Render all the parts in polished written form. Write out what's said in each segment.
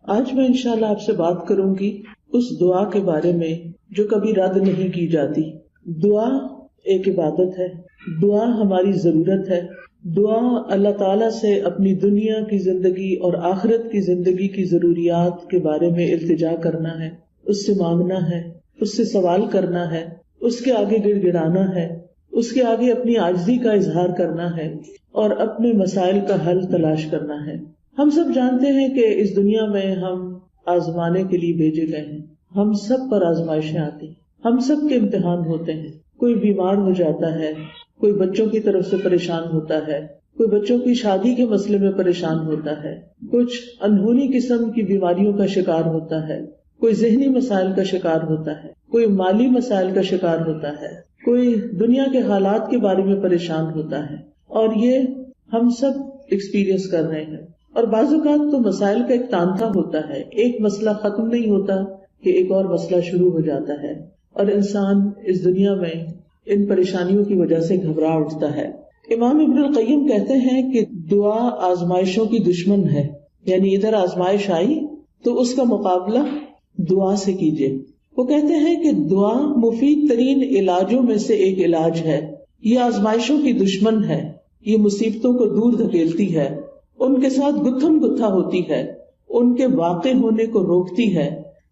آج میں انشاءاللہ آپ سے بات کروں گی اس دعا کے بارے میں جو کبھی رد نہیں کی جاتی۔ دعا ایک عبادت ہے، دعا ہماری ضرورت ہے، دعا اللہ تعالیٰ سے اپنی دنیا کی زندگی اور آخرت کی زندگی کی ضروریات کے بارے میں التجا کرنا ہے، اس سے مانگنا ہے، اس سے سوال کرنا ہے، اس کے آگے گڑ گڑانا ہے، اس کے آگے اپنی عاجزی کا اظہار کرنا ہے اور اپنے مسائل کا حل تلاش کرنا ہے۔ ہم سب جانتے ہیں کہ اس دنیا میں ہم آزمانے کے لیے بھیجے گئے ہیں، ہم سب پر آزمائشیں آتی ہیں، ہم سب کے امتحان ہوتے ہیں، کوئی بیمار ہو جاتا ہے، کوئی بچوں کی طرف سے پریشان ہوتا ہے، کوئی بچوں کی شادی کے مسئلے میں پریشان ہوتا ہے، کچھ انہونی قسم کی بیماریوں کا شکار ہوتا ہے، کوئی ذہنی مسائل کا شکار ہوتا ہے، کوئی مالی مسائل کا شکار ہوتا ہے، کوئی دنیا کے حالات کے بارے میں پریشان ہوتا ہے، اور یہ ہم سب ایکسپیرینس کر رہے ہیں۔ اور بعض اوقات تو مسائل کا ایک تانتا ہوتا ہے، ایک مسئلہ ختم نہیں ہوتا کہ ایک اور مسئلہ شروع ہو جاتا ہے، اور انسان اس دنیا میں ان پریشانیوں کی وجہ سے گھبرا اٹھتا ہے۔ امام ابن القیم کہتے ہیں کہ دعا آزمائشوں کی دشمن ہے، یعنی ادھر آزمائش آئی تو اس کا مقابلہ دعا سے کیجیے۔ وہ کہتے ہیں کہ دعا مفید ترین علاجوں میں سے ایک علاج ہے، یہ آزمائشوں کی دشمن ہے، یہ مصیبتوں کو دور دھکیلتی ہے، ان کے ساتھ گتھم گتھا ہوتی ہے، ان کے واقع ہونے کو روکتی ہے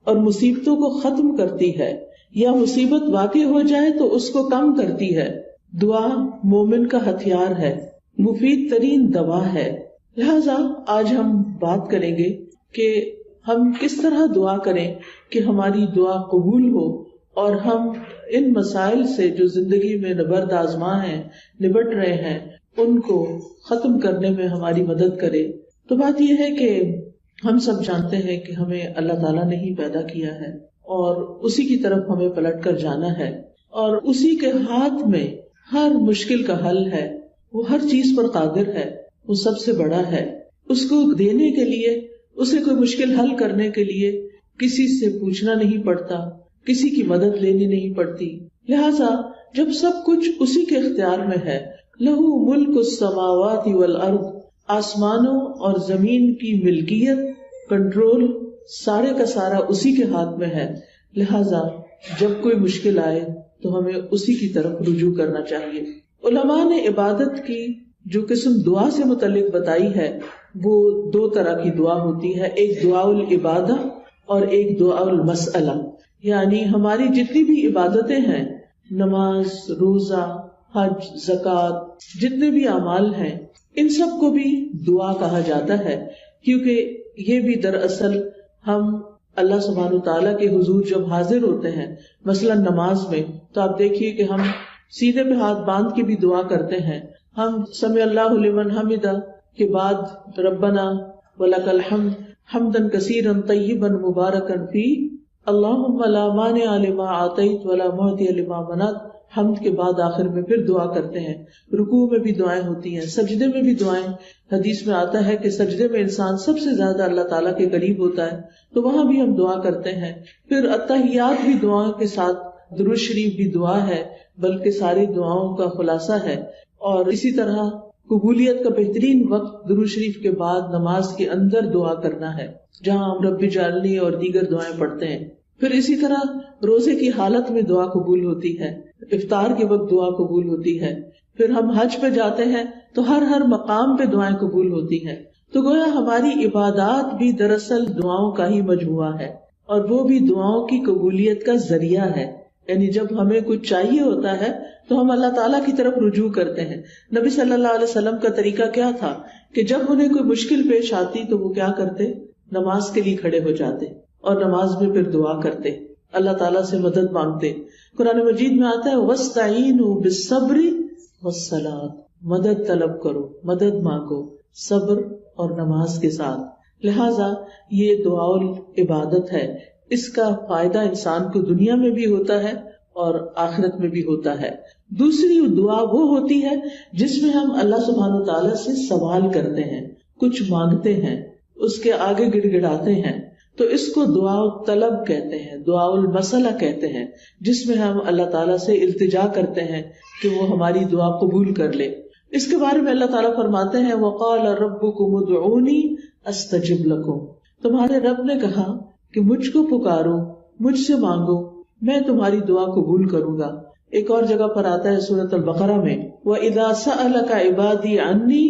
اور مصیبتوں کو ختم کرتی ہے، یا مصیبت واقع ہو جائے تو اس کو کم کرتی ہے۔ دعا مومن کا ہتھیار ہے، مفید ترین دوا ہے۔ لہذا آج ہم بات کریں گے کہ ہم کس طرح دعا کریں کہ ہماری دعا قبول ہو اور ہم ان مسائل سے جو زندگی میں نبرد آزما ہیں، نبٹ رہے ہیں، ان کو ختم کرنے میں ہماری مدد کرے۔ تو بات یہ ہے کہ ہم سب جانتے ہیں کہ ہمیں اللہ تعالیٰ نے ہی پیدا کیا ہے اور اسی کی طرف ہمیں پلٹ کر جانا ہے، اور اسی کے ہاتھ میں ہر مشکل کا حل ہے، وہ ہر چیز پر قادر ہے، وہ سب سے بڑا ہے۔ اس کو دینے کے لیے، اسے کوئی مشکل حل کرنے کے لیے کسی سے پوچھنا نہیں پڑتا، کسی کی مدد لینی نہیں پڑتی۔ لہذا جب سب کچھ اسی کے اختیار میں ہے، لہو ملک السماوات والارض، آسمانوں اور زمین کی ملکیت، کنٹرول، سارے کا سارا اسی کے ہاتھ میں ہے، لہذا جب کوئی مشکل آئے تو ہمیں اسی کی طرف رجوع کرنا چاہیے۔ علماء نے عبادت کی جو قسم دعا سے متعلق بتائی ہے وہ دو طرح کی دعا ہوتی ہے، ایک دعا العبادہ اور ایک دعا المسئلہ، یعنی ہماری جتنی بھی عبادتیں ہیں، نماز، روزہ، حج، زکوٰۃ، جتنے بھی اعمال ہیں، ان سب کو بھی دعا کہا جاتا ہے، کیونکہ یہ بھی دراصل ہم اللہ سبحانہ تعالیٰ کے حضور جب حاضر ہوتے ہیں، مثلا نماز میں، تو آپ دیکھیے کہ ہم سینے پہ ہاتھ باندھ کے بھی دعا کرتے ہیں۔ ہم سمع اللہ لمن حمدہ کے بعد ربنا ولک الحمد حمدا کثیرا طیبا مبارکا فیہ اللہم لا مانع لما اعطیت ولا معطی لما منعت، حمد کے بعد آخر میں پھر دعا کرتے ہیں۔ رکوع میں بھی دعائیں ہوتی ہیں، سجدے میں بھی دعائیں، حدیث میں آتا ہے کہ سجدے میں انسان سب سے زیادہ اللہ تعالیٰ کے قریب ہوتا ہے، تو وہاں بھی ہم دعا کرتے ہیں۔ پھر التحیات بھی دعاؤں کے ساتھ، درود شریف بھی دعا ہے، بلکہ ساری دعاؤں کا خلاصہ ہے۔ اور اسی طرح قبولیت کا بہترین وقت درود شریف کے بعد نماز کے اندر دعا کرنا ہے، جہاں ہم رب اجعلنی اور دیگر دعائیں پڑھتے ہیں۔ پھر اسی طرح روزے کی حالت میں دعا قبول ہوتی ہے، افطار کے وقت دعا قبول ہوتی ہے۔ پھر ہم حج پہ جاتے ہیں تو ہر مقام پہ دعائیں قبول ہوتی ہیں۔ تو گویا ہماری عبادات بھی دراصل دعاؤں کا ہی مجموعہ ہے، اور وہ بھی دعاؤں کی قبولیت کا ذریعہ ہے۔ یعنی جب ہمیں کچھ چاہیے ہوتا ہے تو ہم اللہ تعالیٰ کی طرف رجوع کرتے ہیں۔ نبی صلی اللہ علیہ وسلم کا طریقہ کیا تھا کہ جب انہیں کوئی مشکل پیش آتی تو وہ کیا کرتے؟ نماز کے لیے کھڑے ہو جاتے اور نماز میں پھر دعا کرتے، اللہ تعالیٰ سے مدد مانگتے۔ قرآن مجید میں آتا ہے وَاسْتَعِینُوا بِالصَّبْرِ وَالصَّلَاةِ، مدد طلب کرو، مدد مانگو صبر اور نماز کے ساتھ۔ لہٰذا یہ دعا العبادت ہے، اس کا فائدہ انسان کو دنیا میں بھی ہوتا ہے اور آخرت میں بھی ہوتا ہے۔ دوسری دعا وہ ہوتی ہے جس میں ہم اللہ سبحانہ تعالیٰ سے سوال کرتے ہیں، کچھ مانگتے ہیں، اس کے آگے گڑ گڑاتے ہیں، تو اس کو دعا طلب کہتے ہیں، دعا المسئلہ کہتے ہیں، جس میں ہم اللہ تعالیٰ سے التجا کرتے ہیں کہ وہ ہماری دعا قبول کر لے۔ اس کے بارے میں اللہ تعالیٰ فرماتے ہیں وَقَالَ رَبُّكُمُ ادْعُونِي أَسْتَجِبْ لَكُمْ، تمہارے رب نے کہا کہ مجھ کو پکارو، مجھ سے مانگو، میں تمہاری دعا قبول کروں گا۔ ایک اور جگہ پر آتا ہے سورۃ البقرہ میں، وَإِذَا سَأَلَكَ عِبَادِي عَنِّي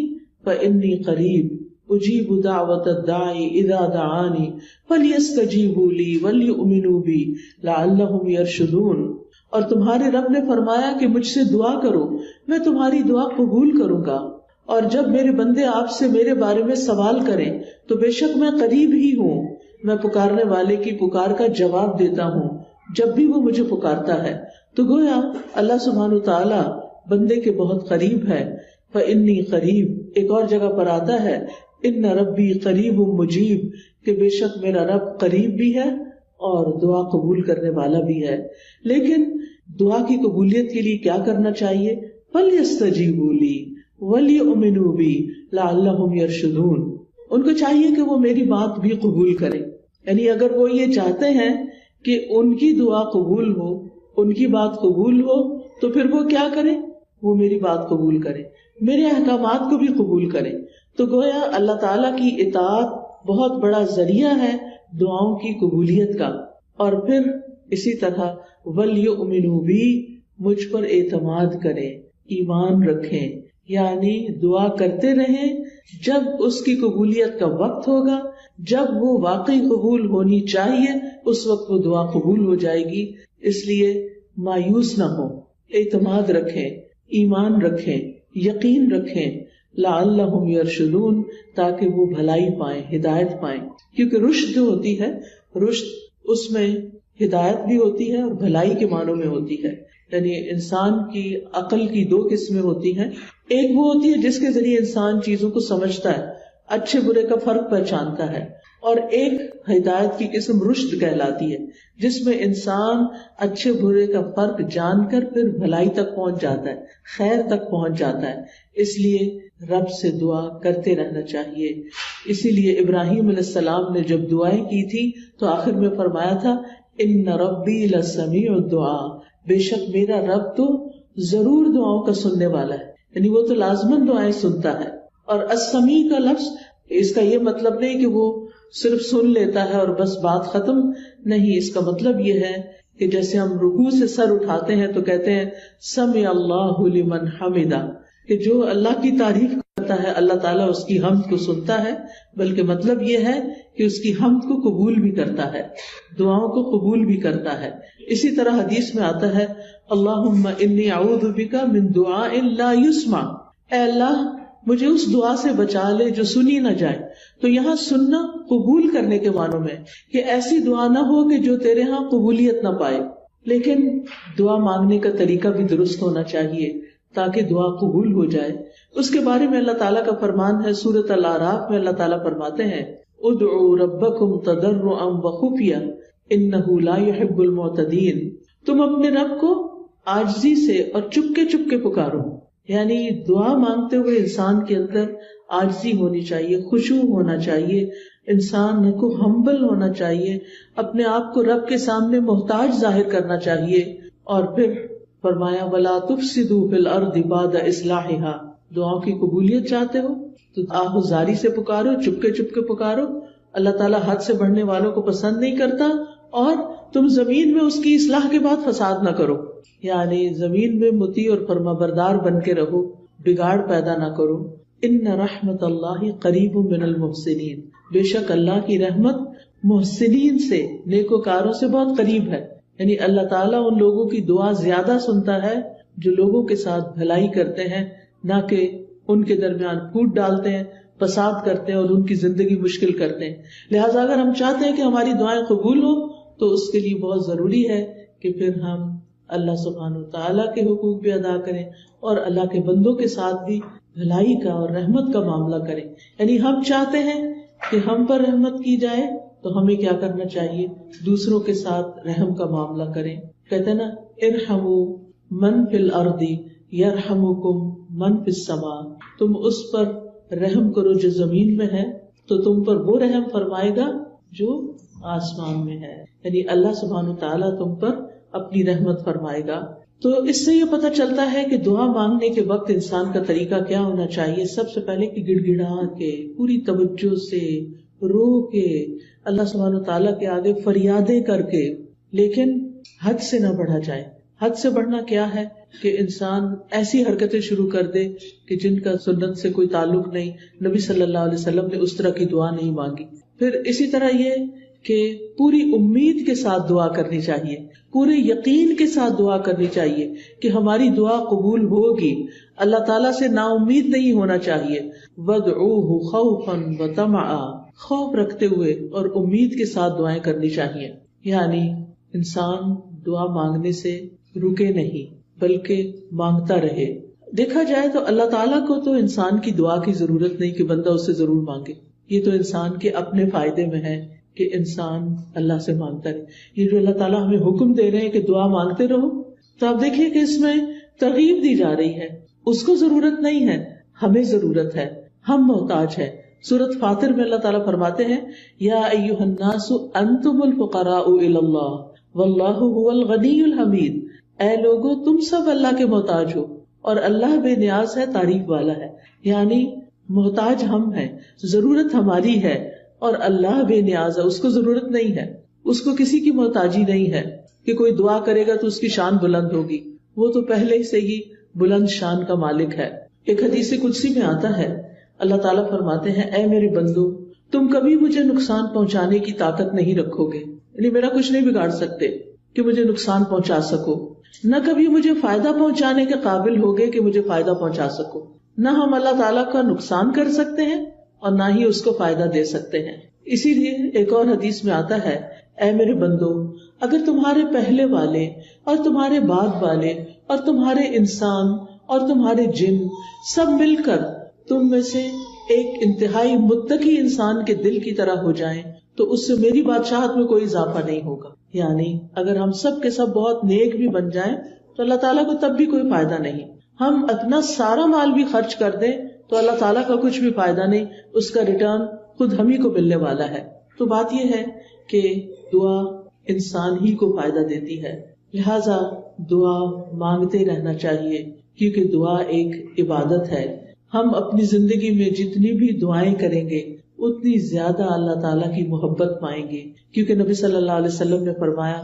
فَإِنِّي قَرِيبٌ أُجِيبُ دَعْوَةَ الدَّاعِ إِذَا دَعَانِ فَلْيَسْتَجِيبُوا لِي وَلْيُؤْمِنُوا بِي لَعَلَّهُمْ يَرْشُدُونَ۔ اور تمہارے رب نے فرمایا کہ مجھ سے دعا کرو، میں تمہاری دعا قبول کروں گا، اور جب میرے بندے آپ سے میرے بارے میں سوال کریں تو بے شک میں قریب ہی ہوں، میں پکارنے والے کی پکار کا جواب دیتا ہوں جب بھی وہ مجھے پکارتا ہے۔ تو گویا اللہ سبحانہ وتعالی بندے کے بہت قریب ہے۔ فإنی قریب، ایک اور جگہ پر آتا ہے ان ربی قریب مجیب، کہ بے شک میرا رب قریب بھی ہے اور دعا قبول کرنے والا بھی ہے۔ لیکن دعا کی قبولیت کے لیے کیا کرنا چاہیے؟ فَلْيَسْتَجِيبُوا لِي وَلْيُؤْمِنُوا بِي لَعَلَّهُمْ يَرْشُدُونَ۔ ان کو چاہیے کہ وہ میری بات بھی قبول کریں، یعنی اگر وہ یہ چاہتے ہیں کہ ان کی دعا قبول ہو، ان کی بات قبول ہو، تو پھر وہ کیا کریں؟ وہ میری بات قبول کریں، میرے احکامات کو بھی قبول کریں۔ تو گویا اللہ تعالیٰ کی اطاعت بہت بڑا ذریعہ ہے دعاؤں کی قبولیت کا۔ اور پھر اسی طرح وَلْيُؤْمِنُوا بِي، مجھ پر اعتماد کریں، ایمان رکھیں، یعنی دعا کرتے رہیں، جب اس کی قبولیت کا وقت ہوگا، جب وہ واقعی قبول ہونی چاہیے، اس وقت وہ دعا قبول ہو جائے گی۔ اس لیے مایوس نہ ہو، اعتماد رکھیں، ایمان رکھیں، یقین رکھیں، لعلہم یرشدون، تاکہ وہ بھلائی پائیں، ہدایت پائیں۔ کیونکہ رشد جو ہوتی ہے، رشد اس میں ہدایت بھی ہوتی ہے اور بھلائی کے معنوں میں ہوتی ہے۔ یعنی انسان کی عقل کی دو قسمیں ہوتی ہیں، ایک وہ ہوتی ہے جس کے ذریعے انسان چیزوں کو سمجھتا ہے، اچھے برے کا فرق پہچانتا ہے، اور ایک ہدایت کی قسم رشد کہلاتی ہے، جس میں انسان اچھے برے کا فرق جان کر پھر بھلائی تک پہنچ جاتا ہے، خیر تک پہنچ جاتا ہے۔ اس لیے رب سے دعا کرتے رہنا چاہیے۔ اسی لیے ابراہیم علیہ السلام نے جب دعائیں کی تھی تو آخر میں فرمایا تھا ان ربی لسمیع الدعاء، بے شک میرا رب تو ضرور دعاؤں کا سننے والا ہے، یعنی وہ تو لازماً دعائیں سنتا ہے۔ اور السمیع کا لفظ اس کا یہ مطلب نہیں کہ وہ صرف سن لیتا ہے اور بس بات ختم، نہیں، اس کا مطلب یہ ہے کہ جیسے ہم رکوع سے سر اٹھاتے ہیں تو کہتے ہیں سمع اللہ لمن حمدہ، کہ جو اللہ کی تعریف کرتا ہے اللہ تعالیٰ اس کی حمد کو سنتا ہے، بلکہ مطلب یہ ہے کہ اس کی حمد کو قبول بھی کرتا ہے، دعاؤں کو قبول بھی کرتا ہے۔ اسی طرح حدیث میں آتا ہے اللہم انی اعوذ بک من دعاء لا یسمع، اے اللہ مجھے اس دعا سے بچا لے جو سنی نہ جائے۔ تو یہاں سننا قبول کرنے کے معنوں میں، کہ ایسی دعا نہ ہو کہ جو تیرے ہاں قبولیت نہ پائے، لیکن دعا مانگنے کا طریقہ بھی درست ہونا چاہیے تاکہ دعا قبول ہو جائے۔ اس کے بارے میں اللہ تعالیٰ کا فرمان ہے سورۃ الاعراف میں، اللہ تعالیٰ فرماتے ہیں ادعوا ربکم تضرعا وخفیا انہ لا يحب المعتدین، تم اپنے رب کو عاجزی سے اور چپکے چپکے پکارو، یعنی دعا مانگتے ہوئے انسان کے اندر عاجزی ہونی چاہیے، خشوع ہونا چاہیے، انسان کو ہمبل ہونا چاہیے، اپنے آپ کو رب کے سامنے محتاج ظاہر کرنا چاہیے۔ اور پھر فرمایا وَلَا تُفْسِدُوا فِي الْأَرْضِ بَعْدَ إِصْلَاحِهَا، دعاؤں کی قبولیت چاہتے ہو تو آہوزاری سے پکارو، چپکے چپکے پکارو۔ اللہ تعالیٰ حد سے بڑھنے والوں کو پسند نہیں کرتا، اور تم زمین میں اس کی اصلاح کے بعد فساد نہ کرو، یعنی زمین میں مطیع اور فرمانبردار بن کے رہو، بگاڑ پیدا نہ کرو۔ ان رحمت اللہ قریب من المحسنین، بے شک اللہ کی رحمت محسنین سے، نیکوکاروں سے بہت قریب ہے، یعنی اللہ تعالیٰ ان لوگوں کی دعا زیادہ سنتا ہے جو لوگوں کے ساتھ بھلائی کرتے ہیں، نہ کہ ان کے درمیان پھوٹ ڈالتے ہیں، فساد کرتے ہیں اور ان کی زندگی مشکل کرتے ہیں۔ لہٰذا اگر ہم چاہتے ہیں کہ ہماری دعائیں قبول ہو تو اس کے لیے بہت ضروری ہے کہ پھر ہم اللہ سبحانہ وتعالیٰ کے حقوق بھی ادا کریں اور اللہ کے بندوں کے ساتھ بھی بھلائی کا اور رحمت کا معاملہ کریں۔ یعنی ہم چاہتے ہیں کہ ہم پر رحمت کی جائے تو ہمیں کیا کرنا چاہیے؟ دوسروں کے ساتھ رحم کا معاملہ کریں۔ کہتے ہیں نا ارحموا من فی الارض یرحمکم من فی السماء، تم اس پر رحم کرو جو زمین میں ہے تو تم پر وہ رحم فرمائے گا جو آسمان میں ہے، یعنی اللہ سبحانہ وتعالیٰ تم پر اپنی رحمت فرمائے گا۔ تو اس سے یہ پتہ چلتا ہے کہ دعا مانگنے کے وقت انسان کا طریقہ کیا ہونا چاہیے۔ سب سے پہلے کہ گڑ گڑا کے پوری توجہ سے رو کے, اللہ سبحانہ تعالیٰ کے آگے فریادیں کر کے, لیکن حد سے نہ بڑھا جائے. حد سے بڑھنا کیا ہے کہ انسان ایسی حرکتیں شروع کر دے کہ جن کا سنت سے کوئی تعلق نہیں. نبی صلی اللہ علیہ وسلم نے اس طرح کی دعا نہیں مانگی. پھر اسی طرح یہ کہ پوری امید کے ساتھ دعا کرنی چاہیے, پورے یقین کے ساتھ دعا کرنی چاہیے کہ ہماری دعا قبول ہوگی. اللہ تعالیٰ سے نا امید نہیں ہونا چاہیے. وَادْعُوهُ خَوْفًا وَطَمَعًا, خوف رکھتے ہوئے اور امید کے ساتھ دعائیں کرنی چاہیے. یعنی انسان دعا مانگنے سے رکے نہیں بلکہ مانگتا رہے. دیکھا جائے تو اللہ تعالیٰ کو تو انسان کی دعا کی ضرورت نہیں کہ بندہ اس سے ضرور مانگے. یہ تو انسان کے اپنے فائدے میں ہے کہ انسان اللہ سے مانگتا رہے. یہ جو اللہ تعالیٰ ہمیں حکم دے رہے ہیں کہ دعا مانگتے رہو, تو آپ دیکھیے کہ اس میں ترغیب دی جا رہی ہے. اس کو ضرورت نہیں ہے, ہمیں ضرورت ہے, ہم محتاج ہیں. سورۃ فاطر میں اللہ تعالیٰ فرماتے ہیں یا ایھا الناس انتم الفقراء الی اللہ واللہ هو الغنی الحمید. اے لوگو تم سب اللہ کے محتاج ہو اور اللہ بے نیاز ہے, تعریف والا ہے. یعنی محتاج ہم ہیں, ضرورت ہماری ہے اور اللہ بے نیاز ہے, اس کو ضرورت نہیں ہے, اس کو کسی کی محتاجی نہیں ہے کہ کوئی دعا کرے گا تو اس کی شان بلند ہوگی. وہ تو پہلے سے ہی بلند شان کا مالک ہے. ایک حدیث قدسی میں آتا ہے اللہ تعالیٰ فرماتے ہیں اے میرے بندو تم کبھی مجھے نقصان پہنچانے کی طاقت نہیں رکھو گے, یعنی میرا کچھ نہیں بگاڑ سکتے کہ مجھے نقصان پہنچا سکو, نہ کبھی مجھے فائدہ پہنچانے کے قابل ہوگے کہ مجھے فائدہ پہنچا سکو. نہ ہم اللہ تعالیٰ کا نقصان کر سکتے ہیں اور نہ ہی اس کو فائدہ دے سکتے ہیں. اسی لیے ایک اور حدیث میں آتا ہے اے میرے بندو اگر تمہارے پہلے والے اور تمہارے بعد والے اور تمہارے انسان اور تمہارے جن سب مل کر تم میں سے ایک انتہائی متقی انسان کے دل کی طرح ہو جائیں تو اس سے میری بادشاہت میں کوئی اضافہ نہیں ہوگا. یعنی اگر ہم سب کے سب بہت نیک بھی بن جائیں تو اللہ تعالیٰ کو تب بھی کوئی فائدہ نہیں. ہم اپنا سارا مال بھی خرچ کر دیں تو اللہ تعالیٰ کا کچھ بھی فائدہ نہیں, اس کا ریٹرن خود ہم ہی کو ملنے والا ہے. تو بات یہ ہے کہ دعا انسان ہی کو فائدہ دیتی ہے, لہذا دعا مانگتے رہنا چاہیے کیونکہ دعا ایک عبادت ہے. ہم اپنی زندگی میں جتنی بھی دعائیں کریں گے اتنی زیادہ اللہ تعالیٰ کی محبت پائیں گے, کیونکہ نبی صلی اللہ علیہ وسلم نے فرمایا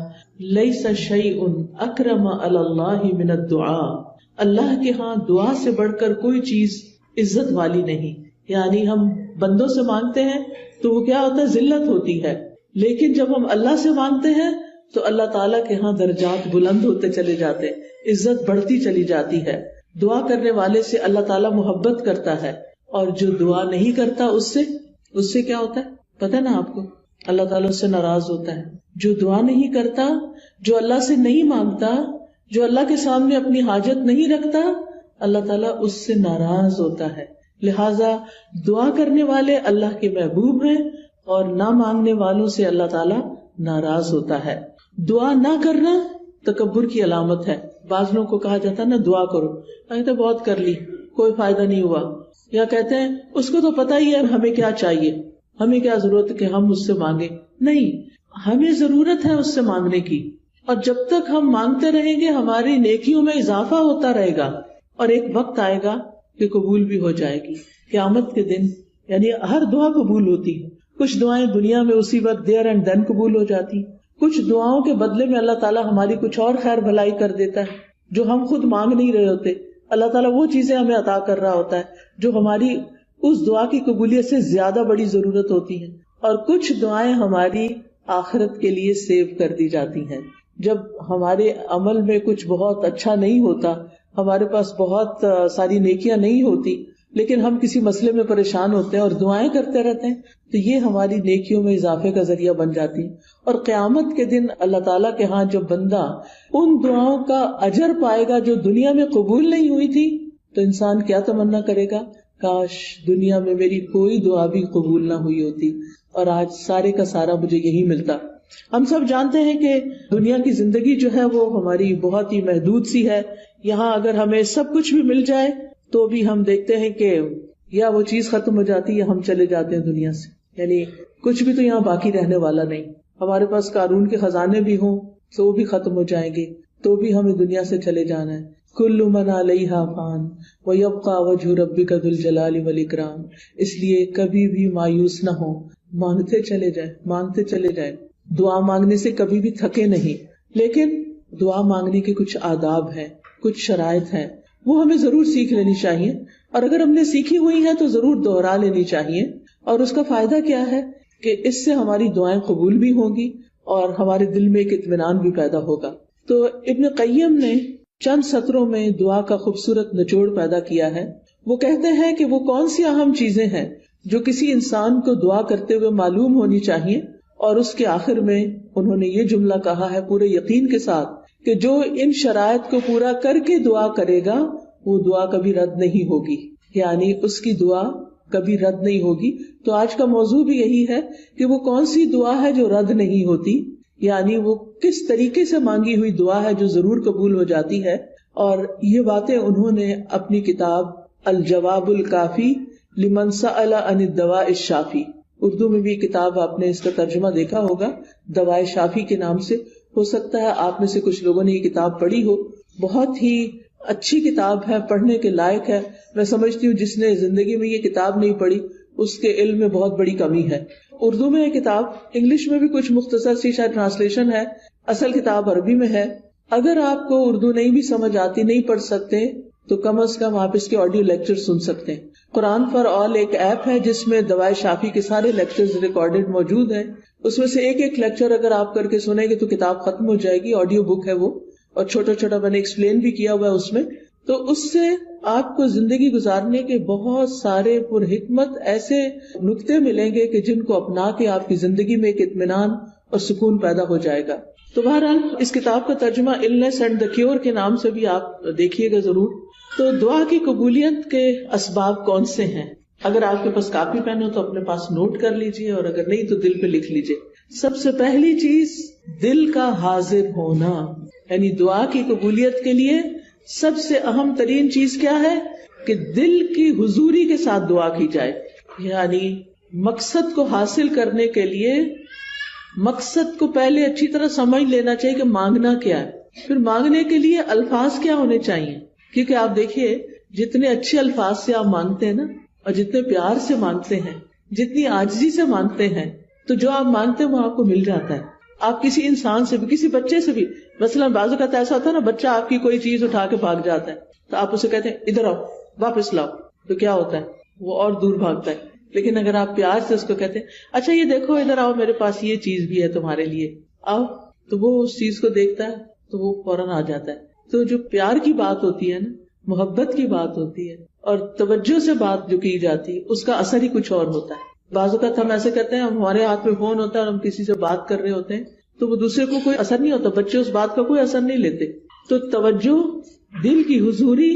لیس شیء اکرم علی اللہ من الدعاء, اللہ کے ہاں دعا سے بڑھ کر کوئی چیز عزت والی نہیں. یعنی ہم بندوں سے مانگتے ہیں تو وہ کیا ہوتا ہے, ذلت ہوتی ہے, لیکن جب ہم اللہ سے مانگتے ہیں تو اللہ تعالیٰ کے ہاں درجات بلند ہوتے چلے جاتے, عزت بڑھتی چلی جاتی ہے. دعا کرنے والے سے اللہ تعالیٰ محبت کرتا ہے اور جو دعا نہیں کرتا اس سے کیا ہوتا ہے پتہ نا آپ کو, اللہ تعالیٰ اس سے ناراض ہوتا ہے. جو دعا نہیں کرتا, جو اللہ سے نہیں مانگتا, جو اللہ کے سامنے اپنی حاجت نہیں رکھتا, اللہ تعالیٰ اس سے ناراض ہوتا ہے. لہٰذا دعا کرنے والے اللہ کے محبوب ہیں اور نہ مانگنے والوں سے اللہ تعالیٰ ناراض ہوتا ہے. دعا نہ کرنا تکبر کی علامت ہے. بعض لوگوں کو کہا جاتا ہے نا دعا کرو, کہتے بہت کر لی کوئی فائدہ نہیں ہوا, یا کہتے ہیں اس کو تو پتہ ہی ہے ہمیں کیا چاہیے, ہمیں کیا ضرورت ہے کہ ہم اس سے مانگے. نہیں, ہمیں ضرورت ہے اس سے مانگنے کی, اور جب تک ہم مانگتے رہیں گے ہماری نیکیوں میں اضافہ ہوتا رہے گا اور ایک وقت آئے گا کہ قبول بھی ہو جائے گی. قیامت کے دن یعنی ہر دعا قبول ہوتی ہے. کچھ دعائیں دنیا میں اسی وقت دیر اینڈ دین قبول ہو جاتی, کچھ دعاؤں کے بدلے میں اللہ تعالیٰ ہماری کچھ اور خیر بھلائی کر دیتا ہے جو ہم خود مانگ نہیں رہے ہوتے. اللہ تعالیٰ وہ چیزیں ہمیں عطا کر رہا ہوتا ہے جو ہماری اس دعا کی قبولیت سے زیادہ بڑی ضرورت ہوتی ہے, اور کچھ دعائیں ہماری آخرت کے لیے سیو کر دی جاتی ہیں. جب ہمارے عمل میں کچھ بہت اچھا نہیں ہوتا, ہمارے پاس بہت ساری نیکیاں نہیں ہوتی, لیکن ہم کسی مسئلے میں پریشان ہوتے ہیں اور دعائیں کرتے رہتے ہیں, تو یہ ہماری نیکیوں میں اضافے کا ذریعہ بن جاتی ہیں. اور قیامت کے دن اللہ تعالیٰ کے ہاں جو بندہ ان دعاؤں کا اجر پائے گا جو دنیا میں قبول نہیں ہوئی تھی, تو انسان کیا تمنا کرے گا, کاش دنیا میں میری کوئی دعا بھی قبول نہ ہوئی ہوتی اور آج سارے کا سارا مجھے یہی ملتا. ہم سب جانتے ہیں کہ دنیا کی زندگی جو ہے وہ ہماری بہت ہی محدود سی ہے. یہاں اگر ہمیں سب کچھ بھی مل جائے تو بھی ہم دیکھتے ہیں کہ یا وہ چیز ختم ہو جاتی ہے یا ہم چلے جاتے ہیں دنیا سے. یعنی کچھ بھی تو یہاں باقی رہنے والا نہیں. ہمارے پاس قارون کے خزانے بھی ہوں تو وہ بھی ختم ہو جائیں گے, تو بھی ہمیں دنیا سے چلے جانا ہے. کل من علیہا فان ویبقی وجہ ربک ذو الجلال والاکرام. اس لیے کبھی بھی مایوس نہ ہو, مانگتے چلے جائیں، مانگتے چلے جائیں. دعا مانگنے سے کبھی بھی تھکے نہیں. لیکن دعا مانگنے کے کچھ آداب ہیں، کچھ شرائط ہیں، وہ ہمیں ضرور سیکھ لینی چاہیے. اور اگر ہم نے سیکھی ہوئی ہیں تو ضرور دوہرا لینی چاہیے. اور اس کا فائدہ کیا ہے کہ اس سے ہماری دعائیں قبول بھی ہوں گی اور ہمارے دل میں ایک اطمینان بھی پیدا ہوگا. تو ابن قیم نے چند سطروں میں دعا کا خوبصورت نچوڑ پیدا کیا ہے. وہ کہتے ہیں کہ وہ کون سی اہم چیزیں ہیں جو کسی انسان کو دعا کرتے ہوئے معلوم ہونی چاہیے. اور اس کے آخر میں انہوں نے یہ جملہ کہا ہے پورے یقین کے ساتھ کہ جو ان شرائط کو پورا کر کے دعا کرے گا وہ دعا کبھی رد نہیں ہوگی، یعنی اس کی دعا کبھی رد نہیں ہوگی. تو آج کا موضوع بھی یہی ہے کہ وہ کون سی دعا ہے جو رد نہیں ہوتی، یعنی وہ کس طریقے سے مانگی ہوئی دعا ہے جو ضرور قبول ہو جاتی ہے. اور یہ باتیں انہوں نے اپنی کتاب الجواب الکافی لمن سأل عن الدواء الشافی، اردو میں بھی کتاب آپ نے اس کا ترجمہ دیکھا ہوگا دوائے شافی کے نام سے. ہو سکتا ہے آپ میں سے کچھ لوگوں نے یہ کتاب پڑھی ہو. بہت ہی اچھی کتاب ہے، پڑھنے کے لائق ہے. میں سمجھتی ہوں جس نے زندگی میں یہ کتاب نہیں پڑھی اس کے علم میں بہت بڑی کمی ہے. اردو میں یہ کتاب، انگلش میں بھی کچھ مختصر سی شاید ٹرانسلیشن ہے، اصل کتاب عربی میں ہے. اگر آپ کو اردو نہیں بھی سمجھ آتی، نہیں پڑھ سکتے، تو کم از کم آپ اس کے آڈیو لیکچر سن سکتے ہیں. قرآن فار آل ایک ایپ ہے جس میں دوائے شافی کے سارے لیکچرز ریکارڈڈ موجود ہیں. اس میں سے ایک لیکچر اگر آپ کر کے سنیں گے تو کتاب ختم ہو جائے گی. آڈیو بک ہے وہ، اور چھوٹا چھوٹا میں نے ایکسپلین بھی کیا ہوا ہے اس میں. تو اس سے آپ کو زندگی گزارنے کے بہت سارے پر حکمت ایسے نکتے ملیں گے کہ جن کو اپنا کے آپ کی زندگی میں ایک اطمینان اور سکون پیدا ہو جائے گا. تو بہرحال اس کتاب کا ترجمہ النس اینڈ دا کیور کے نام سے بھی آپ دیکھیے گا ضرور. تو دعا کی قبولیت کے اسباب کون سے ہیں؟ اگر آپ کے پاس کاپی پین ہو تو اپنے پاس نوٹ کر لیجئے، اور اگر نہیں تو دل پہ لکھ لیجئے. سب سے پہلی چیز دل کا حاضر ہونا، یعنی دعا کی قبولیت کے لیے سب سے اہم ترین چیز کیا ہے کہ دل کی حضوری کے ساتھ دعا کی جائے. یعنی مقصد کو حاصل کرنے کے لیے مقصد کو پہلے اچھی طرح سمجھ لینا چاہیے کہ مانگنا کیا ہے. پھر مانگنے کے لیے الفاظ کیا ہونے چاہیے، کیونکہ آپ دیکھیے جتنے اچھے الفاظ سے آپ مانگتے ہیں نا، اور جتنے پیار سے مانگتے ہیں، جتنی عاجزی سے مانگتے ہیں، تو جو آپ مانگتے ہیں وہ آپ کو مل جاتا ہے. آپ کسی انسان سے بھی، کسی بچے سے بھی، مثلا بعض اوقات ایسا ہوتا ہے نا، بچہ آپ کی کوئی چیز اٹھا کے بھاگ جاتا ہے تو آپ اسے کہتے ہیں ادھر آؤ، واپس لاؤ، تو کیا ہوتا ہے، وہ اور دور بھاگتا ہے. لیکن اگر آپ پیار سے اس کو کہتے ہیں اچھا یہ دیکھو ادھر آؤ، میرے پاس یہ چیز بھی ہے تمہارے لیے، آؤ، تو وہ اس چیز کو دیکھتا ہے تو وہ فوراً آ جاتا ہے. تو جو پیار کی بات ہوتی ہے نا، محبت کی بات ہوتی ہے، اور توجہ سے بات جو کی جاتی ہے، اس کا اثر ہی کچھ اور ہوتا ہے. بعض اوقات ہم ایسے کرتے ہیں، ہمارے ہاتھ میں فون ہوتا ہے اور ہم کسی سے بات کر رہے ہوتے ہیں تو وہ دوسرے کو کوئی اثر نہیں ہوتا، بچے اس بات کا کوئی اثر نہیں لیتے. تو توجہ، دل کی حضوری،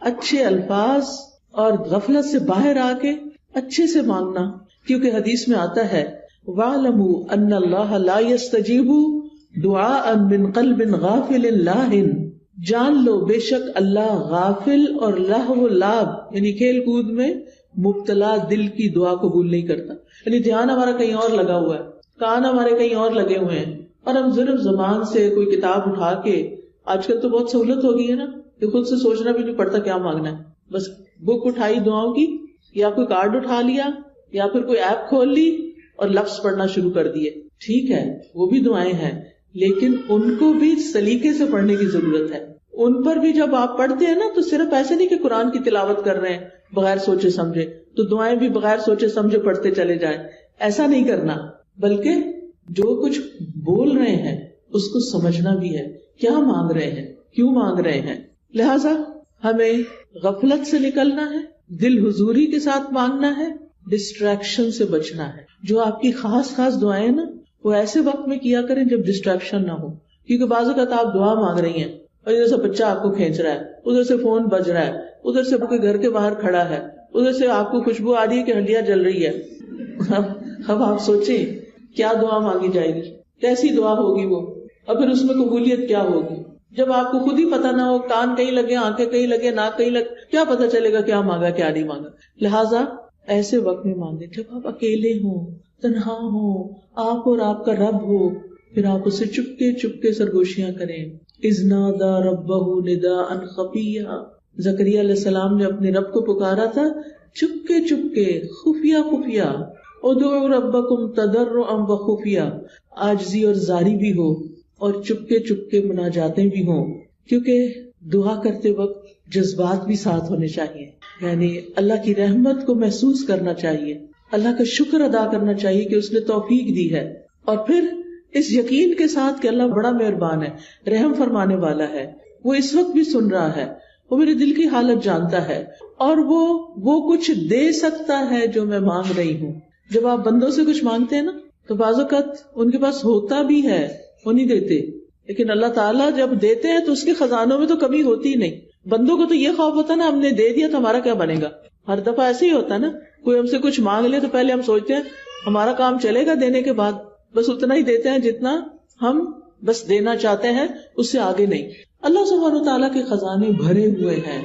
اچھے الفاظ، اور غفلت سے باہر آ کے اچھے سے مانگنا. کیونکہ حدیث میں آتا ہے وَاعْلَمُوا أَنَّ اللَّهَ لَا يَسْتَجِيبُ دُعَاءً مِّن قَلْبٍ غَافِلٍ لَاهٍ، جان لو بے شک اللہ غافل اور لہو لعب یعنی کھیل کود میں مبتلا دل کی دعا قبول نہیں کرتا. یعنی دھیان ہمارا کہیں اور لگا ہوا ہے، کان ہمارے کہیں اور لگے ہوئے ہیں، اور ہم صرف زبان سے کوئی کتاب اٹھا کے، آج کل تو بہت سہولت ہو گئی ہے نا کہ خود سے سوچنا بھی نہیں پڑتا کیا مانگنا ہے، بس بک اٹھائی دعاؤں کی، یا کوئی کارڈ اٹھا لیا، یا پھر کوئی ایپ کھول لی اور لفظ پڑھنا شروع کر دیے. ٹھیک ہے، وہ بھی دعائیں ہیں، لیکن ان کو بھی سلیقے سے پڑھنے کی ضرورت ہے. ان پر بھی جب آپ پڑھتے ہیں نا تو صرف ایسے نہیں کہ قرآن کی تلاوت کر رہے ہیں بغیر سوچے سمجھے تو دعائیں بھی بغیر سوچے سمجھے پڑھتے چلے جائیں، ایسا نہیں کرنا، بلکہ جو کچھ بول رہے ہیں اس کو سمجھنا بھی ہے، کیا مانگ رہے ہیں، کیوں مانگ رہے ہیں. لہذا ہمیں غفلت سے نکلنا ہے، دل حضوری کے ساتھ مانگنا ہے، ڈسٹریکشن سے بچنا ہے. جو آپ کی خاص خاص دعائیں نا وہ ایسے وقت میں کیا کریں جب ڈسٹریکشن نہ ہو. کیونکہ بعض اوقات آپ دعا مانگ رہی ہیں اور ادھر سے بچہ آپ کو کھینچ رہا ہے، ادھر سے فون بج رہا ہے، ادھر سے کوئی گھر کے باہر کھڑا ہے، ادھر سے آپ کو خوشبو آ رہی ہے کہ ہڈیاں جل رہی ہے. اب آپ سوچیں کیا دعا مانگی جائے گی، کیسی دعا ہوگی وہ، اور پھر اس میں قبولیت کیا ہوگی. جب آپ کو خود ہی پتہ نہ ہو، کان کہیں لگے، آنکھیں کہیں لگے، ناک کہیں لگے، کیا پتہ چلے گا کیا مانگا کیا نہیں مانگا. لہٰذا ایسے وقت میں مانگے جب آپ اکیلے ہوں، تنہا ہوں، آپ اور آپ کا رب ہو، پھر آپ اسے چپکے چپکے سرگوشیاں کریں. اذ نادى ربه نداء خفيا، زکریا علیہ السلام نے اپنے رب کو پکارا تھا چپکے چپکے، خفیہ خفیہ. ادعوا ربکم تضرعا وخفیا، عاجزی اور زاری بھی ہو اور چپکے چپکے مناجاتیں بھی ہوں، کیونکہ دعا کرتے وقت جذبات بھی ساتھ ہونے چاہیے. یعنی اللہ کی رحمت کو محسوس کرنا چاہیے، اللہ کا شکر ادا کرنا چاہیے کہ اس نے توفیق دی ہے، اور پھر اس یقین کے ساتھ کہ اللہ بڑا مہربان ہے، رحم فرمانے والا ہے، وہ اس وقت بھی سن رہا ہے، وہ میرے دل کی حالت جانتا ہے، اور وہ کچھ دے سکتا ہے جو میں مانگ رہی ہوں. جب آپ بندوں سے کچھ مانگتے ہیں نا تو بعض اوقات ان کے پاس ہوتا بھی ہے، وہ نہیں دیتے، لیکن اللہ تعالیٰ جب دیتے ہیں تو اس کے خزانوں میں تو کمی ہوتی ہی نہیں. بندوں کو تو یہ خوف ہوتا ہے نا، ہم نے دے دیا تو ہمارا کیا بنے گا. ہر دفعہ ایسے ہی ہوتا ہے نا، کوئی ہم سے کچھ مانگ لے تو پہلے ہم سوچتے ہیں ہمارا کام چلے گا دینے کے بعد، بس اتنا ہی دیتے ہیں جتنا ہم بس دینا چاہتے ہیں، اس سے آگے نہیں. اللہ سبحانہ وتعالیٰ کے خزانے بھرے ہوئے ہیں،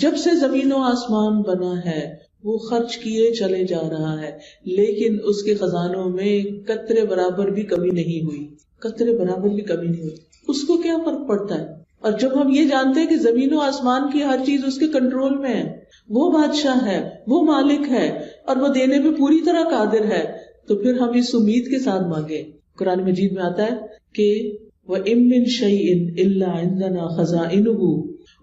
جب سے زمین و آسمان بنا ہے وہ خرچ کیے چلے جا رہا ہے، لیکن اس کے خزانوں میں قطرے برابر بھی کمی نہیں ہوئی، قطرے برابر بھی کمی نہیں ہوئی. اس کو کیا فرق پڑتا ہے؟ اور جب ہم یہ جانتے ہیں کہ زمین و آسمان کی ہر چیز اس کے کنٹرول میں ہے، وہ بادشاہ ہے، وہ مالک ہے، اور وہ دینے پہ پوری طرح قادر ہے، تو پھر ہم اس امید کے ساتھ مانگے. قرآن مجید میں آتا ہے کہ وَإِن مِّن شَيْءٍ إِلَّا عِندَنَا خَزَائِنُهُ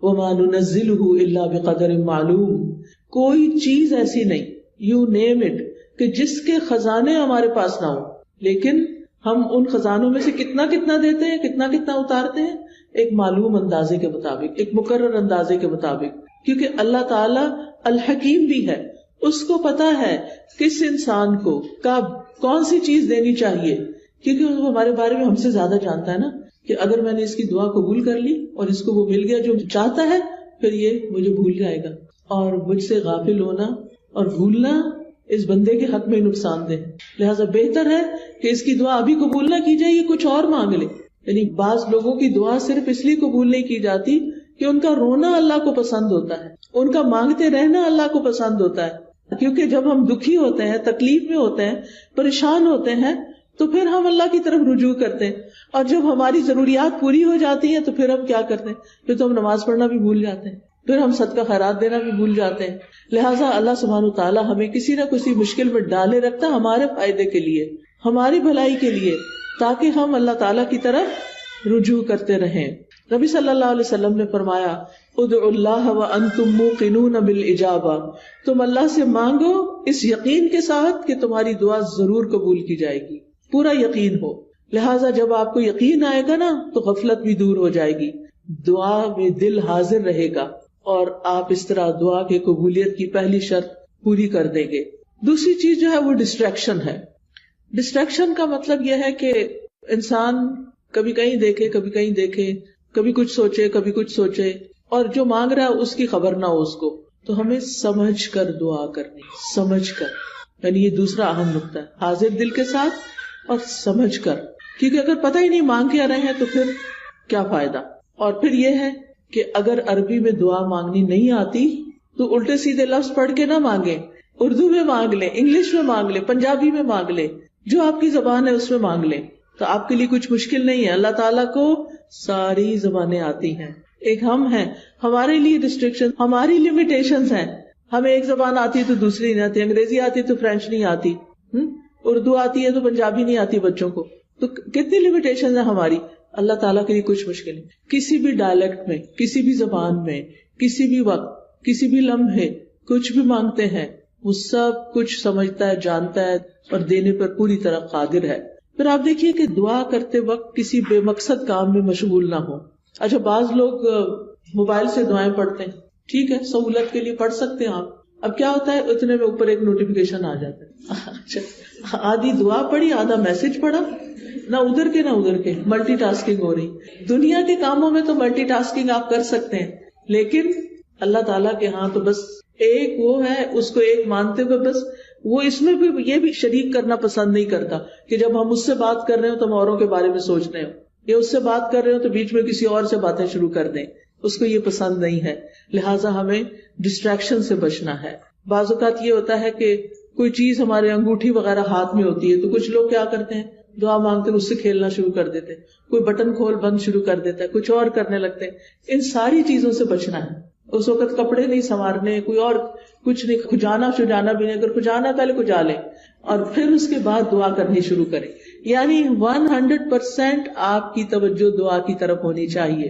وَمَا نُنَزِّلُهُ إِلَّا بِقَدَرٍ مَّعْلُومٍ. کوئی چیز ایسی نہیں، یو نیم اٹ، کہ جس کے خزانے ہمارے پاس نہ ہو، لیکن ہم ان خزانوں میں سے کتنا کتنا دیتے ہیں، کتنا کتنا اتارتے ہیں، ایک معلوم اندازے کے مطابق، ایک مقرر اندازے کے مطابق. کیونکہ اللہ تعالیٰ الحکیم بھی ہے، اس کو پتا ہے کس انسان کو کب کون سی چیز دینی چاہیے، کیونکہ وہ ہمارے بارے میں ہم سے زیادہ جانتا ہے نا، کہ اگر میں نے اس کی دعا قبول کر لی اور اس کو وہ مل گیا جو چاہتا ہے، پھر یہ مجھے بھول جائے گا. اور مجھ سے غافل ہونا اور بھولنا اس بندے کے حق میں نقصان دہ، لہٰذا بہتر ہے کہ اس کی دعا ابھی قبول نہ کی جائے، یہ کچھ اور مانگ لے. یعنی بعض لوگوں کی دعا صرف اس لیے قبول نہیں کی جاتی کہ ان کا رونا اللہ کو پسند ہوتا ہے، ان کا مانگتے رہنا اللہ کو پسند ہوتا ہے. کیونکہ جب ہم دکھی ہوتے ہیں، تکلیف میں ہوتے ہیں، پریشان ہوتے ہیں، تو پھر ہم اللہ کی طرف رجوع کرتے ہیں، اور جب ہماری ضروریات پوری ہو جاتی ہیں تو پھر ہم کیا کرتے ہیں، پھر تو ہم نماز پڑھنا بھی بھول جاتے ہیں، پھر ہم صدقہ خیرات دینا بھی بھول جاتے ہیں. لہٰذا اللہ سبحانہ وتعالیٰ ہمیں کسی نہ کسی مشکل میں ڈالے رکھتا ہمارے فائدے کے لیے، ہماری بھلائی کے لیے، تاکہ ہم اللہ تعالیٰ کی طرف رجوع کرتے رہیں. نبی صلی اللہ علیہ وسلم نے فرمایا ادعوا اللہ وانتم موقنون بالاجابہ، تم اللہ سے مانگو اس یقین کے ساتھ کہ تمہاری دعا ضرور قبول کی جائے گی، پورا یقین ہو. لہٰذا جب آپ کو یقین آئے گا نا تو غفلت بھی دور ہو جائے گی، دعا میں دل حاضر رہے گا، اور آپ اس طرح دعا کی قبولیت کی پہلی شرط پوری کر دیں گے. دوسری چیز جو ہے وہ ڈسٹریکشن ہے. ڈسٹریکشن کا مطلب یہ ہے کہ انسان کبھی کہیں دیکھے، کبھی کہیں دیکھے، کبھی کچھ سوچے، کبھی کچھ سوچے، اور جو مانگ رہا ہے اس کی خبر نہ ہو اس کو. تو ہمیں سمجھ کر دعا کرنی، سمجھ کر، یعنی یہ دوسرا اہم نقطہ ہے، حاضر دل کے ساتھ اور سمجھ کر. کیونکہ اگر پتہ ہی نہیں مانگ کیا رہے ہیں تو پھر کیا فائدہ. اور پھر یہ ہے کہ اگر عربی میں دعا مانگنی نہیں آتی تو الٹے سیدھے لفظ پڑھ کے نہ مانگے، اردو میں مانگ لیں، انگلش میں مانگ لیں، پنجابی میں مانگ لیں، جو آپ کی زبان ہے اس میں مانگ لیں، تو آپ کے لیے کچھ مشکل نہیں ہے. اللہ تعالیٰ کو ساری زبانیں آتی ہیں، ایک ہم ہیں، ہمارے لیے ریسٹرکشن، ہماری لمیٹیشنز ہیں. ہمیں ایک زبان آتی ہے تو دوسری نہیں آتی، انگریزی آتی ہے تو فرینچ نہیں آتی، اردو آتی ہے تو پنجابی نہیں آتی بچوں کو. تو کتنی لمیٹیشنز ہیں ہماری. اللہ تعالیٰ کے لیے کچھ مشکل نہیں. کسی بھی ڈائلیکٹ میں، کسی بھی زبان میں، کسی بھی وقت، کسی بھی لمحے کچھ بھی مانگتے ہیں، وہ سب کچھ سمجھتا ہے، جانتا ہے، اور دینے پر پوری طرح قادر ہے. پھر آپ دیکھیے کہ دعا کرتے وقت کسی بے مقصد کام میں مشغول نہ ہو. اچھا بعض لوگ موبائل سے دعائیں پڑھتے ہیں، ٹھیک ہے، سہولت کے لیے پڑھ سکتے ہیں آپ. اب کیا ہوتا ہے، اتنے میں اوپر ایک نوٹیفیکیشن آ جاتا ہے. اچھا آدھی دعا پڑھی، آدھا میسج پڑھا، نہ ادھر کے نہ ادھر کے، ملٹی ٹاسکنگ ہو رہی. دنیا کے کاموں میں تو ملٹی ٹاسکنگ آپ کر سکتے ہیں، لیکن اللہ تعالیٰ کے ہاں تو بس ایک وہ ہے، اس کو ایک مانتے ہوئے بس وہ اس میں بھی یہ بھی شریک کرنا پسند نہیں کرتا کہ جب ہم اس سے بات کر رہے ہو تو ہم اوروں کے بارے میں سوچ رہے ہو، یا اس سے بات کر رہے ہو تو بیچ میں کسی اور سے باتیں شروع کر دیں. اس کو یہ پسند نہیں ہے. لہٰذا ہمیں ڈسٹریکشن سے بچنا ہے. بعض اوقات یہ ہوتا ہے کہ کوئی چیز ہمارے انگوٹھی وغیرہ ہاتھ میں ہوتی ہے تو کچھ لوگ کیا کرتے ہیں، دعا مانگتے اس سے کھیلنا شروع کر دیتے، کوئی بٹن کھول بند شروع کر دیتا ہے، کچھ اور کرنے لگتے ہیں. ان ساری چیزوں سے بچنا ہے. اس وقت کپڑے نہیں سنوارنے، کوئی اور کچھ نہیں، کھجانا شجانا بھی نہیں. اگر کھجانا پہلے کھجا لیں، اور پھر اس کے بعد دعا کرنی شروع کریں. یعنی 100% آپ کی توجہ دعا کی طرف ہونی چاہیے.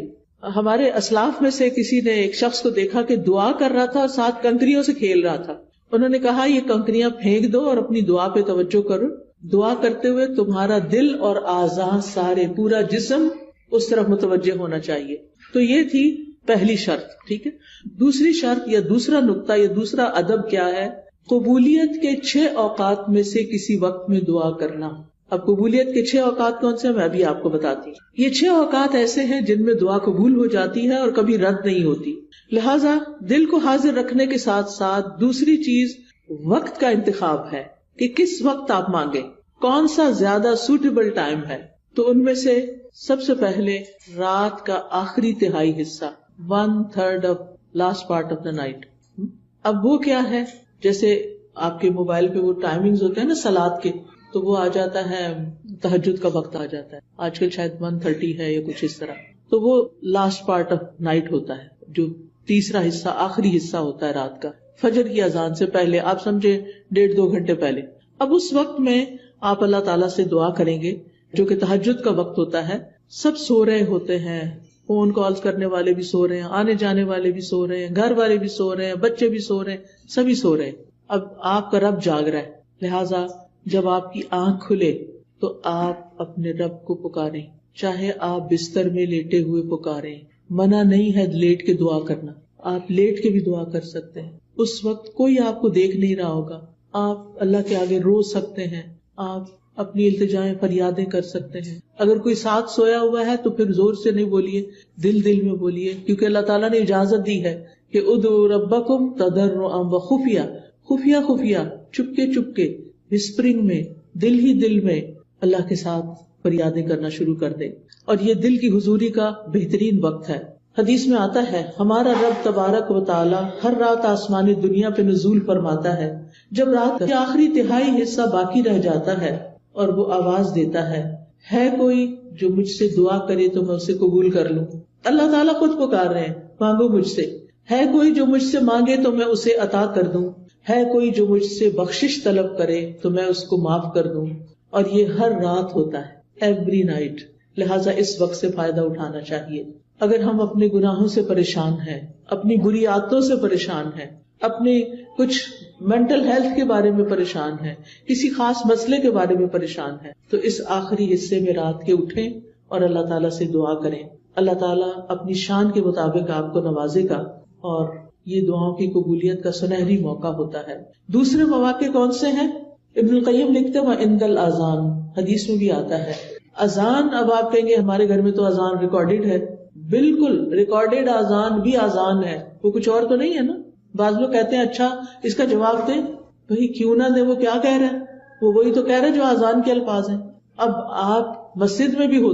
ہمارے اسلاف میں سے کسی نے ایک شخص کو دیکھا کہ دعا کر رہا تھا اور 7 کنکریوں سے کھیل رہا تھا. انہوں نے کہا یہ کنکریاں پھینک دو اور اپنی دعا پہ توجہ کرو. دعا کرتے ہوئے تمہارا دل اور اعضاء سارے پورا جسم اس طرف متوجہ ہونا چاہیے. تو یہ تھی پہلی شرط. ٹھیک ہے. دوسری شرط یا دوسرا نقطہ یا دوسرا ادب کیا ہے؟ قبولیت کے 6 اوقات میں سے کسی وقت میں دعا کرنا. اب قبولیت کے 6 اوقات کون سے ہیں میں ابھی آپ کو بتاتی ہوں. یہ 6 اوقات ایسے ہیں جن میں دعا قبول ہو جاتی ہے اور کبھی رد نہیں ہوتی. لہٰذا دل کو حاضر رکھنے کے ساتھ ساتھ دوسری چیز وقت کا انتخاب ہے کہ کس وقت آپ مانگیں, کون سا زیادہ سوٹیبل ٹائم ہے. تو ان میں سے سب سے پہلے رات کا آخری تہائی حصہ, 1/3 of last part of the night. اب وہ کیا ہے؟ جیسے آپ کے موبائل پہ وہ ٹائمنگز ہوتے ہیں نا صلاۃ کے, تو وہ آ جاتا ہے تہجد کا وقت آ جاتا ہے. آج کل شاید 1:30 ہے یا کچھ اس طرح. تو وہ لاسٹ پارٹ آف نائٹ ہوتا ہے, جو تیسرا حصہ آخری حصہ ہوتا ہے رات کا, فجر کی اذان سے پہلے, آپ سمجھے 1.5-2 گھنٹے پہلے. اب اس وقت میں آپ اللہ تعالیٰ سے دعا کریں گے, جو کہ تہجد کا وقت ہوتا ہے. سب سو رہے ہوتے ہیں, فون کالز کرنے والے بھی سو رہے ہیں, آنے جانے والے بھی سو رہے ہیں, گھر والے بھی سو رہے ہیں, بچے بھی سو رہے ہیں, سبھی سو رہے ہیں. اب آپ کا رب جاگ رہا ہے. لہٰذا جب آپ کی آنکھ کھلے تو آپ اپنے رب کو پکاریں, چاہے آپ بستر میں لیٹے ہوئے پکاریں. منع نہیں ہے لیٹ کے دعا کرنا, آپ لیٹ کے بھی دعا کر سکتے ہیں. اس وقت کوئی آپ کو دیکھ نہیں رہا ہوگا, آپ اللہ کے آگے رو سکتے ہیں, آپ اپنی التجائیں فریادیں کر سکتے ہیں. اگر کوئی ساتھ سویا ہوا ہے تو پھر زور سے نہیں بولیے, دل دل میں بولیے, کیونکہ اللہ تعالیٰ نے اجازت دی ہے کہ ادعوا ربکم تضرعا وخفیا, خفیہ خفیہ, چپکے چپکے, وسپرنگ میں, دل ہی دل میں اللہ کے ساتھ فریادیں کرنا شروع کر دیں. اور یہ دل کی حضوری کا بہترین وقت ہے. حدیث میں آتا ہے ہمارا رب تبارک و تعالی ہر رات آسمانی دنیا پہ نزول فرماتا ہے. جب رات کا آخری تہائی حصہ باقی رہ جاتا ہے اور وہ آواز دیتا ہے کوئی جو مجھ سے دعا کرے تو میں اسے قبول کر لوں. اللہ تعالیٰ خود پکار رہے ہیں, مانگو مجھ سے. ہے کوئی جو مجھ سے مانگے تو میں اسے عطا کر دوں. ہے کوئی جو مجھ سے بخشش طلب کرے تو میں اس کو معاف کر دوں. اور یہ ہر رات ہوتا ہے, ایوری نائٹ. لہٰذا اس وقت سے فائدہ اٹھانا چاہیے. اگر ہم اپنے گناہوں سے پریشان ہیں, اپنی بری عادتوں سے پریشان ہیں, اپنے کچھ مینٹل ہیلتھ کے بارے میں پریشان ہیں, کسی خاص مسئلے کے بارے میں پریشان ہیں, تو اس آخری حصے میں رات کے اٹھیں اور اللہ تعالیٰ سے دعا کریں. اللہ تعالیٰ اپنی شان کے مطابق آپ کو نوازے گا اور یہ دعاؤں کی قبولیت کا سنہری موقع ہوتا ہے. دوسرے مواقع کون سے ہیں؟ ابن القیم لکھتے ہیں وَعِندَ الْأَذَانِ, حدیث میں بھی آتا ہے اذان. اب آپ کہیں گے ہمارے گھر میں تو اذان ریکارڈیڈ ہے. بالکل ریکارڈیڈ اذان بھی اذان ہے, وہ کچھ اور تو نہیں ہے نا. بعض لوگ کہتے ہیں اچھا اس کا جواب دیں. بھئی کیوں نہ دیں, وہ کیا کہہ رہا ہے, وہ وہی تو کہہ رہا ہے جو اذان کے الفاظ ہیں. اب آپ مسجد میں بھی ہوتے